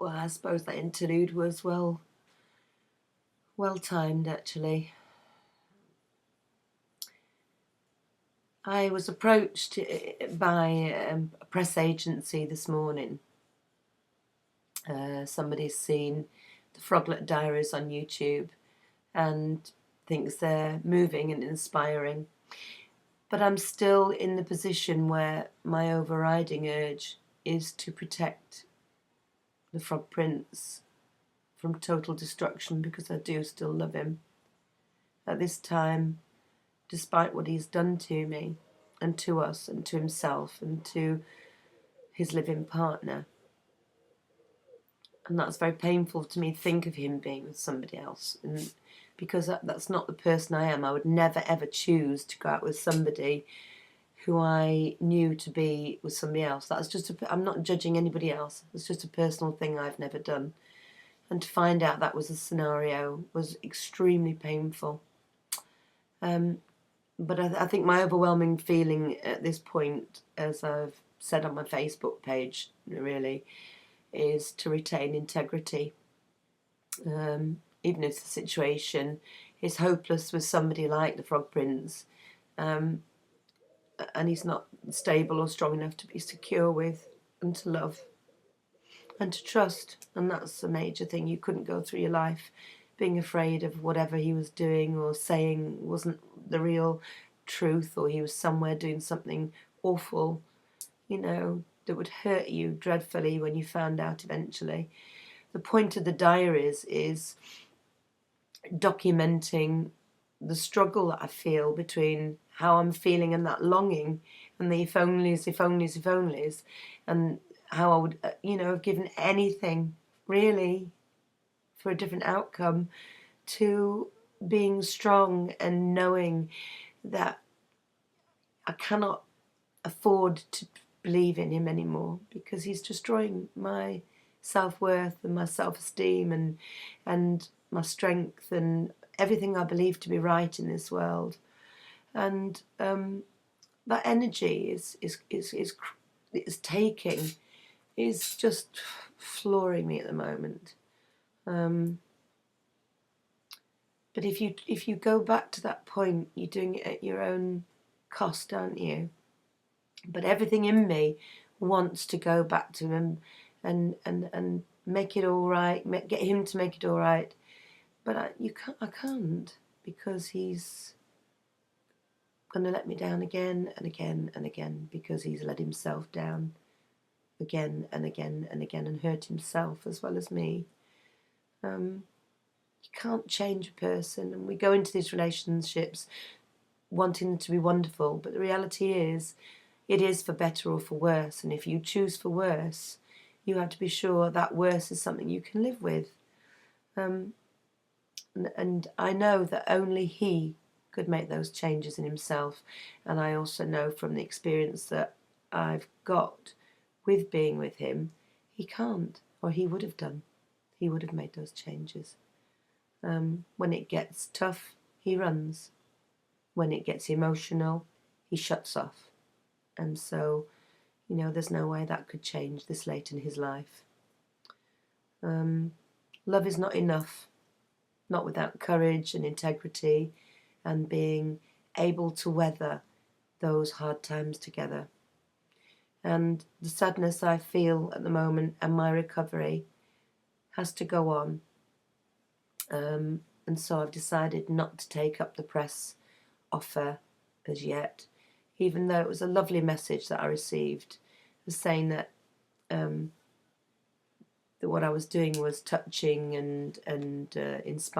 Well, I suppose that interlude was well timed, actually. I was approached by a press agency this morning. Somebody's seen the Froglet Diaries on YouTube and thinks they're moving and inspiring. But I'm still in the position where my overriding urge is to protect the Frog Prince from total destruction, because I do still love him. At this time, despite what he's done to me and to us and to himself and to his living partner. And that's very painful to me to think of him being with somebody else, and because that's not the person I am. I would never ever choose to go out with somebody who I knew to be with somebody else. That's just I'm not judging anybody else. It's just a personal thing I've never done. And to find out that was a scenario was extremely painful. But I think my overwhelming feeling at this point, as I've said on my Facebook page, really, is to retain integrity. Even if the situation is hopeless with somebody like the Frog Prince, and he's not stable or strong enough to be secure with and to love and to trust. And that's a major thing. You couldn't go through your life being afraid of whatever he was doing or saying wasn't the real truth, or he was somewhere doing something awful, that would hurt you dreadfully when you found out eventually. The point of the diaries is documenting the struggle that I feel between how I'm feeling and that longing and the if onlys, and how I would, have given anything really for a different outcome, to being strong and knowing that I cannot afford to believe in him anymore, because he's destroying my self-worth and my self-esteem and my strength and everything I believe to be right in this world. And that energy is just flooring me at the moment. But if you go back to that point, you're doing it at your own cost, aren't you? But everything in me wants to go back to him and make it all right, get him to make it all right. But I can't, because he's going to let me down again and again and again, because he's let himself down again and again and again and hurt himself as well as me. You can't change a person, and we go into these relationships wanting them to be wonderful, but the reality is it is for better or for worse. And if you choose for worse, you have to be sure that worse is something you can live with. And I know that only he could make those changes in himself. And I also know from the experience that I've got with being with him, he can't, or he would have done. He would have made those changes. When it gets tough, he runs. When it gets emotional, he shuts off. And so, there's no way that could change this late in his life. Love is not enough, not without courage and integrity and being able to weather those hard times together. And the sadness I feel at the moment and my recovery has to go on. And so I've decided not to take up the press offer as yet, even though it was a lovely message that I received, saying that that what I was doing was touching and inspiring.